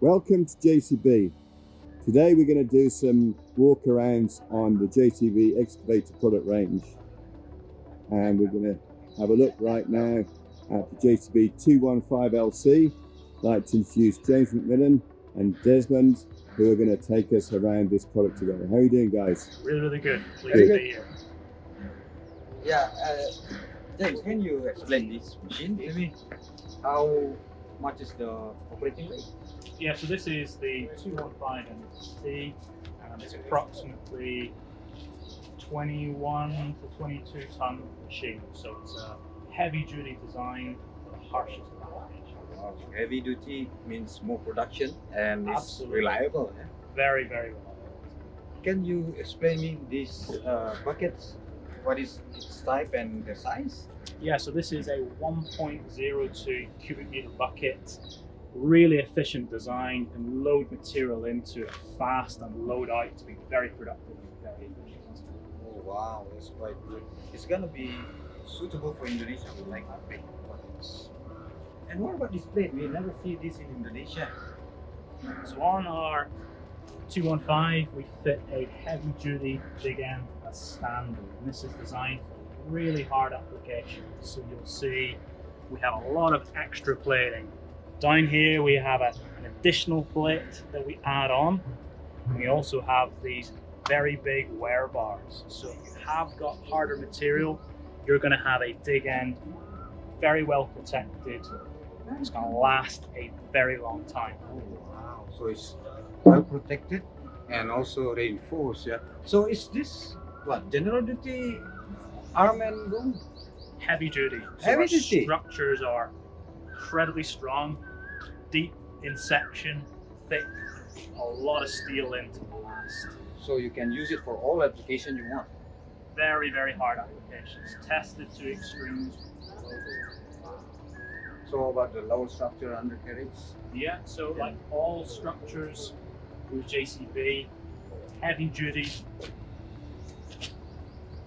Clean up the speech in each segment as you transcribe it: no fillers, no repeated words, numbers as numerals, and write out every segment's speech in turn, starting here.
Welcome to JCB. Today we're going to do some walkarounds on the JCB Excavator product range. And we're going to have a look right now at the JCB 215LC. I'd like to introduce James McMillan and Desmond, who are going to take us around this product together. How are you doing, guys? Really good. Pleased to be here. Yeah, James, can you explain this machine to me? How much is the operating rate? Yeah, so this is the 215NXT, and it's approximately 21 to 22 ton machine. So it's a heavy duty design for the harshest application. Heavy duty means more production and it's Absolutely. reliable. Yeah? Very reliable. Can you explain me these buckets? What is its type and the size? Yeah, so this is a 1.02 cubic meter bucket. Really efficient design, and load material into it fast and load out to be very productive and very efficient. Oh wow, that's quite good. It's gonna be suitable for Indonesia. We like big buckets. And what about this plate? We never see this in Indonesia. So on our 215, we fit a heavy duty big end as standard. And this is designed for really hard applications. So you'll see we have a lot of extra plating. Down here we have an additional plate that we add on. And we also have these very big wear bars. So if you have got harder material, you're going to have a dig end very well protected. It's going to last a very long time. Oh wow, so it's well protected and also reinforced. Yeah. So is this what, general duty arm and boom? Heavy duty. So Heavy our duty. structures are incredibly strong, deep in section, thick, a lot of steel in to last. So you can use it for all application you want. Very hard applications, tested to extremes globally. So about the lower structure undercarriage? Yeah, so like all structures with JCB, heavy duty,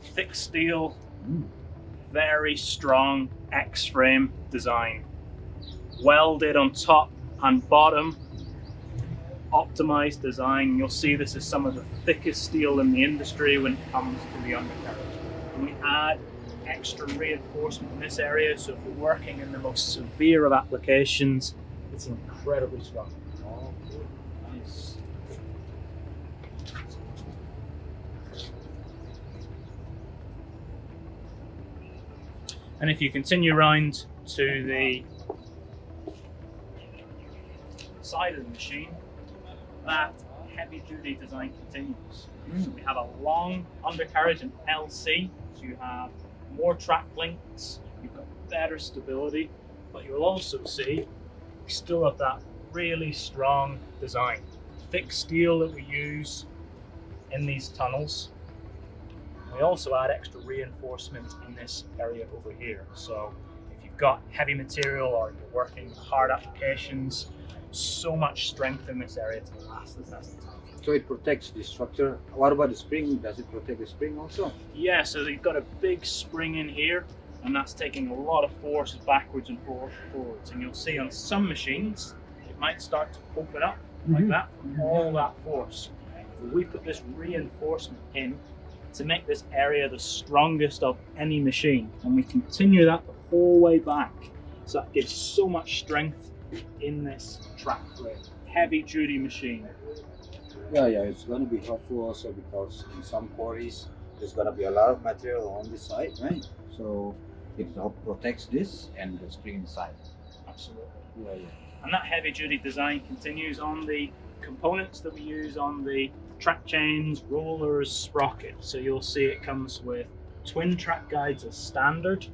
thick steel, very strong X-frame design. Welded on top and bottom, optimized design. You'll see this is some of the thickest steel in the industry when it comes to the undercarriage. And we add extra reinforcement in this area, so if you're working in the most severe of applications, it's incredibly strong. Oh, good. Nice. And if you continue around to the side of the machine, that heavy duty design continues. So we have a long undercarriage and LC, so you have more track links, you've got better stability, but you'll also see we still have that really strong design. Thick steel that we use in these tunnels. We also add extra reinforcement in this area over here. So if you've got heavy material or you're working hard applications, so much strength in this area to last the test of time. So it protects the structure. What about the spring? Does it protect the spring also? Yeah, so you've got a big spring in here, and that's taking a lot of force backwards and forwards. And you'll see on some machines, it might start to open up like that from all that force. We put this reinforcement in to make this area the strongest of any machine, and we continue that the whole way back. So that gives so much strength in this track plate. Heavy duty machine. Yeah, it's going to be helpful also because in some quarries there's going to be a lot of material on this side, right? So it protects this and the spring inside. Absolutely. Yeah. And that heavy duty design continues on the components that we use on the track chains, rollers, sprockets. So you'll see it comes with twin track guides as standard,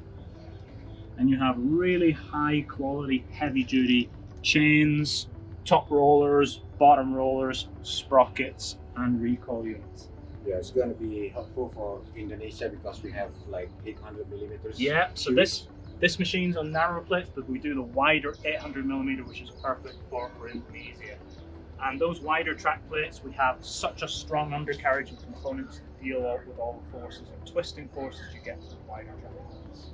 and you have really high quality heavy duty chains, top rollers, bottom rollers, sprockets, and recoil units. Yeah, it's going to be helpful for Indonesia because we have like 800 millimeters. Yeah, so this machine's on narrow plates, but we do the wider 800 millimeter, which is perfect for Indonesia. And those wider track plates, we have such a strong undercarriage and components to deal with all the forces and twisting forces you get from wider track plates.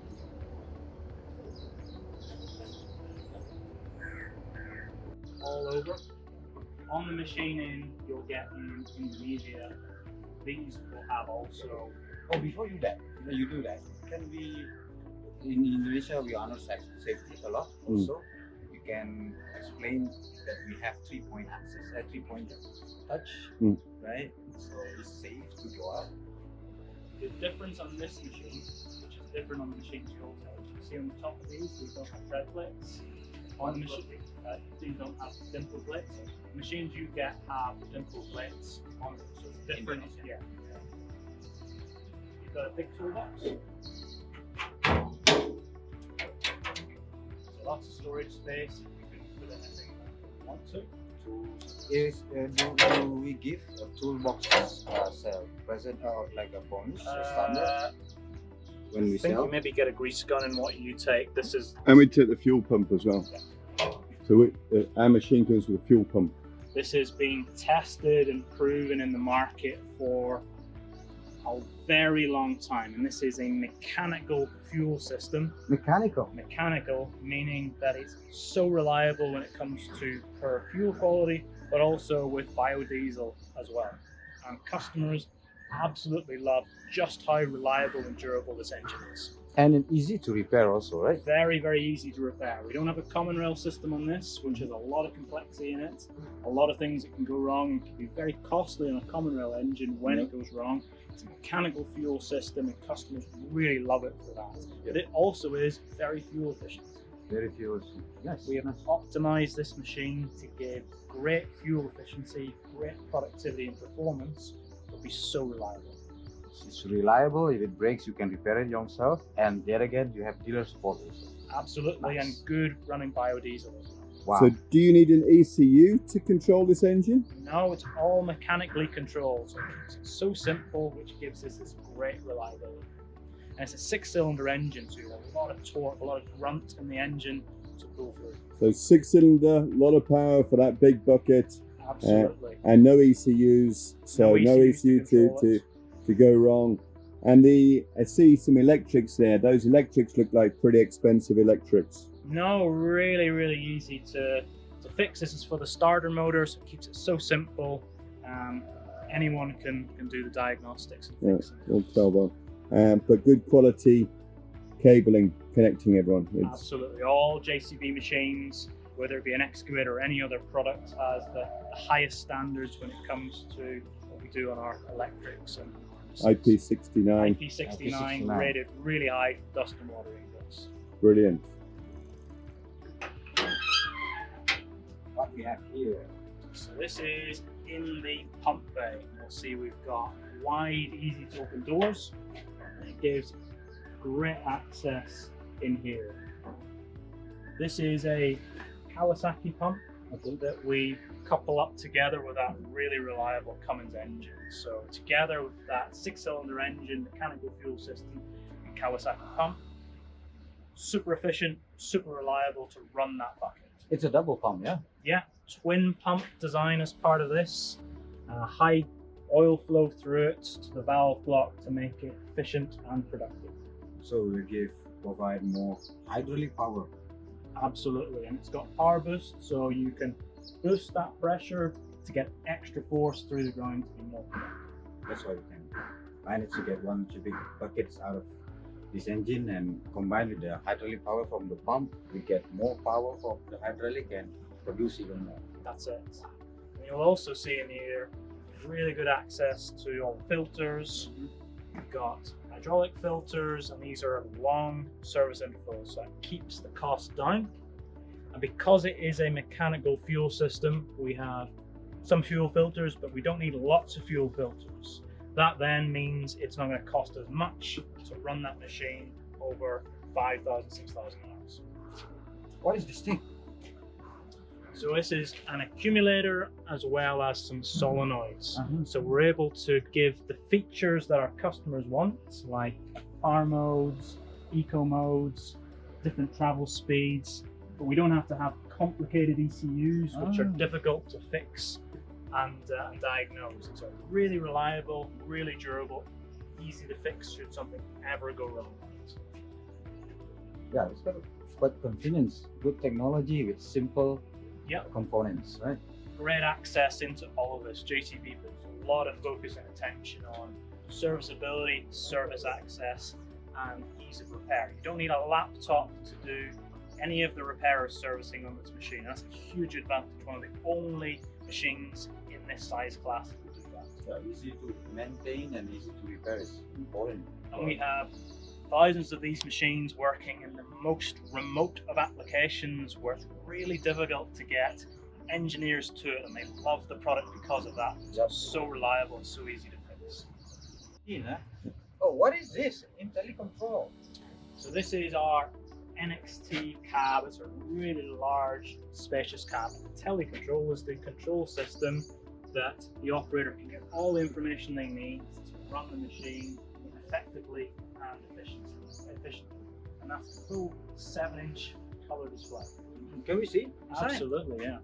All over. on the machining you'll get in Indonesia, these will have also. Oh, before you do that, can we, in Indonesia, we honor safety a lot also. You can explain that we have 3-point access, 3-point touch, right? So it's safe to go out. The difference on this machine, which is different on the machines you'll take, you see on the top of these don't have tread plates. On the machine, these don't have dimple plates. The machines you get have dimple plates on them, so it's different. Yeah. You've got a big toolbox. So lots of storage space. You can put anything you want to. Do we give a toolbox as a present or like a bonus or standard when we I think sell? you maybe get a grease gun in what you take. This is. And we take the fuel pump as well. Yeah. So our machine comes with a fuel pump. This is being tested and proven in the market for a very long time, and this is a mechanical fuel system. Mechanical. Mechanical meaning that it's so reliable when it comes to per fuel quality, but also with biodiesel as well. And customers absolutely love just how reliable and durable this engine is. And easy to repair also, right? Very, very easy to repair. We don't have a common rail system on this, which has a lot of complexity in it, a lot of things that can go wrong and can be very costly on a common rail engine when it goes wrong. It's a mechanical fuel system and customers really love it for that. But it also is very fuel efficient. Very fuel efficient. Yes. We have optimized this machine to give great fuel efficiency, great productivity and performance, but be so reliable. It's reliable. If it breaks, you can repair it yourself. And yet again, you have dealer support also. Absolutely, Nice. and good running biodiesel as well. Wow. So do you need an ECU to control this engine? No, it's all mechanically controlled, so it's so simple, which gives us this great reliability. And it's a 6-cylinder engine, so you have a lot of torque, a lot of grunt in the engine to pull through. So 6-cylinder, a lot of power for that big bucket, Absolutely. and no ECUs, so no ECU to go wrong. And I see some electrics there. Those electrics look like pretty expensive electrics. No, really, really easy to fix. This is for the starter motor, so it keeps it so simple. Anyone can do the diagnostics and fix it. All 12 but good quality cabling connecting everyone. Absolutely. All JCB machines, whether it be an excavator or any other product, has the highest standards when it comes to what we do on our electrics and IP69. IP69 rated really high for dust and water index. Brilliant. What we have here. So this is in the pump bay. You'll see we've got wide, easy to open doors. And it gives great access in here. This is a Kawasaki pump that we couple up together with that really reliable Cummins engine. So together with that 6-cylinder engine, mechanical fuel system, and Kawasaki pump, super efficient, super reliable to run that bucket. It's a double pump, yeah? Yeah, twin pump design as part of this. High oil flow through it to the valve block to make it efficient and productive. So we provide more hydraulic power. Absolutely, and it's got power boost, so you can boost that pressure to get extra force through the ground to be more productive. That's why we can manage to get one big buckets out of this engine, and combined with the hydraulic power from the pump, we get more power from the hydraulic and produce even more. That's it. And you'll also see in here really good access to all the filters. You've got hydraulic filters, and these are long service intervals, so it keeps the cost down. And because it is a mechanical fuel system, we have some fuel filters, but we don't need lots of fuel filters. That then means it's not going to cost as much to run that machine over 5,000, 6,000 hours. What is this thing? So this is an accumulator as well as some solenoids. So we're able to give the features that our customers want, like power modes, eco modes, different travel speeds, but we don't have to have complicated ECUs, which are difficult to fix and diagnose. It's a really reliable, really durable, easy to fix should something ever go wrong. Yeah, it's got quite convenience, good technology with simple components, right? great access into all of this. JCB puts a lot of focus and attention on serviceability, service access, and ease of repair. You don't need a laptop to do any of the repair or servicing on this machine. That's a huge advantage. One of the only machines in this size class that will do that. Yeah, easy to maintain and easy to repair is important. And we have thousands of these machines working in the most remote of applications where it's really difficult to get engineers to it, and they love the product because of that. It's so reliable and so easy to fix. Oh, what is this? IntelliControl. So this is our NXT cab. It's a really large, spacious cab. IntelliControl is the control system that the operator can get all the information they need to run the machine effectively and efficiently. And that's a full 7-inch color display. Can we see? Absolutely, yeah.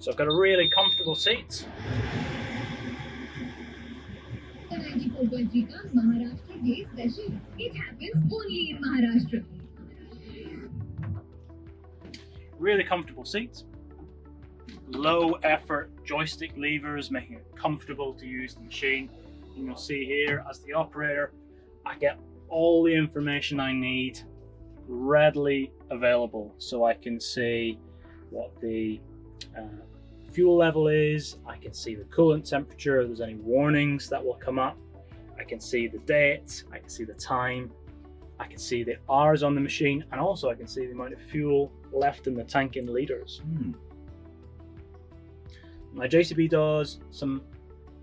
So I've got a really comfortable seat. 94.3 का Maharashtra day special. It happens only in Maharashtra. Really comfortable seats. Low effort joystick levers, making it comfortable to use the machine. And you'll see here, as the operator, I get all the information I need readily available. So I can see what the fuel level is, I can see the coolant temperature, if there's any warnings that will come up, I can see the date, I can see the time, I can see the hours on the machine, and also I can see the amount of fuel left in the tank in liters. Now JCB does some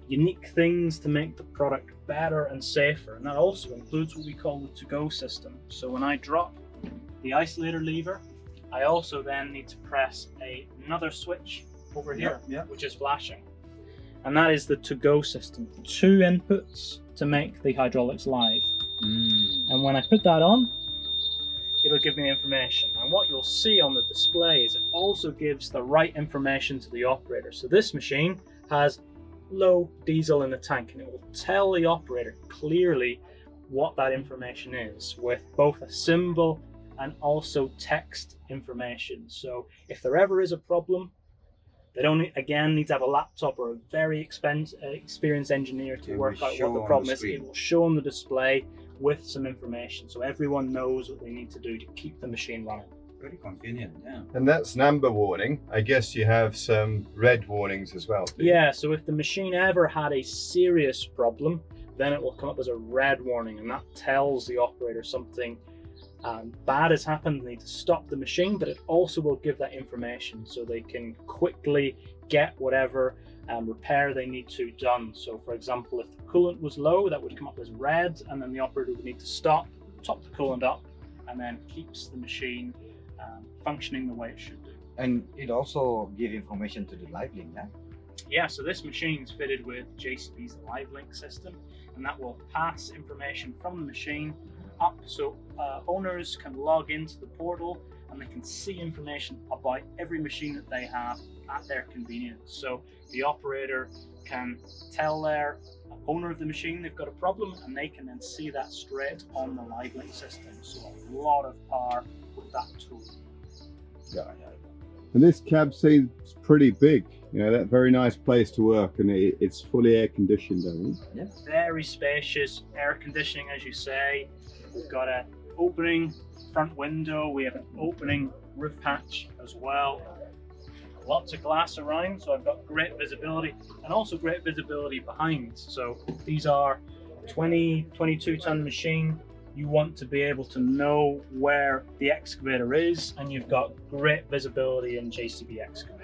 unique things to make the product better and safer, and that also includes what we call the to-go system. So when I drop the isolator lever, I also then need to press another switch over here, which is flashing. And that is the to-go system. 2 inputs to make the hydraulics live. And when I put that on, it'll give me information. And what you'll see on the display is it also gives the right information to the operator. So this machine has low diesel in the tank, and it will tell the operator clearly what that information is with both a symbol and also text information. So if there ever is a problem, they don't need to have a laptop or a very experienced engineer to work out what the problem is. It will show on the display with some information, so everyone knows what they need to do to keep the machine running. Very convenient, yeah. And that's an amber warning. I guess you have some red warnings as well. Yeah, so if the machine ever had a serious problem, then it will come up as a red warning, and that tells the operator something bad has happened. They need to stop the machine, but it also will give that information so they can quickly get whatever repair they need to done. So for example, if the coolant was low, that would come up as red, and then the operator would need to stop, top the coolant up, and then keeps the machine functioning the way it should do. And it also gives information to the live link, yeah? Yeah, so this machine is fitted with JCB's live link system, and that will pass information from the machine up, so owners can log into the portal and they can see information about every machine that they have at their convenience. So the operator can tell their owner of the machine they've got a problem, and they can then see that straight on the live link system. So a lot of power with that tool. Yeah. And this cab seems pretty big. You know, that very nice place to work, and it's fully air conditioned, I think. Yeah. Very spacious, air conditioning, as you say. We've got an opening front window, we have an opening roof hatch as well. Lots of glass around, so I've got great visibility, and also great visibility behind. So these are 22 ton machine. You want to be able to know where the excavator is, and you've got great visibility in JCB Excavator.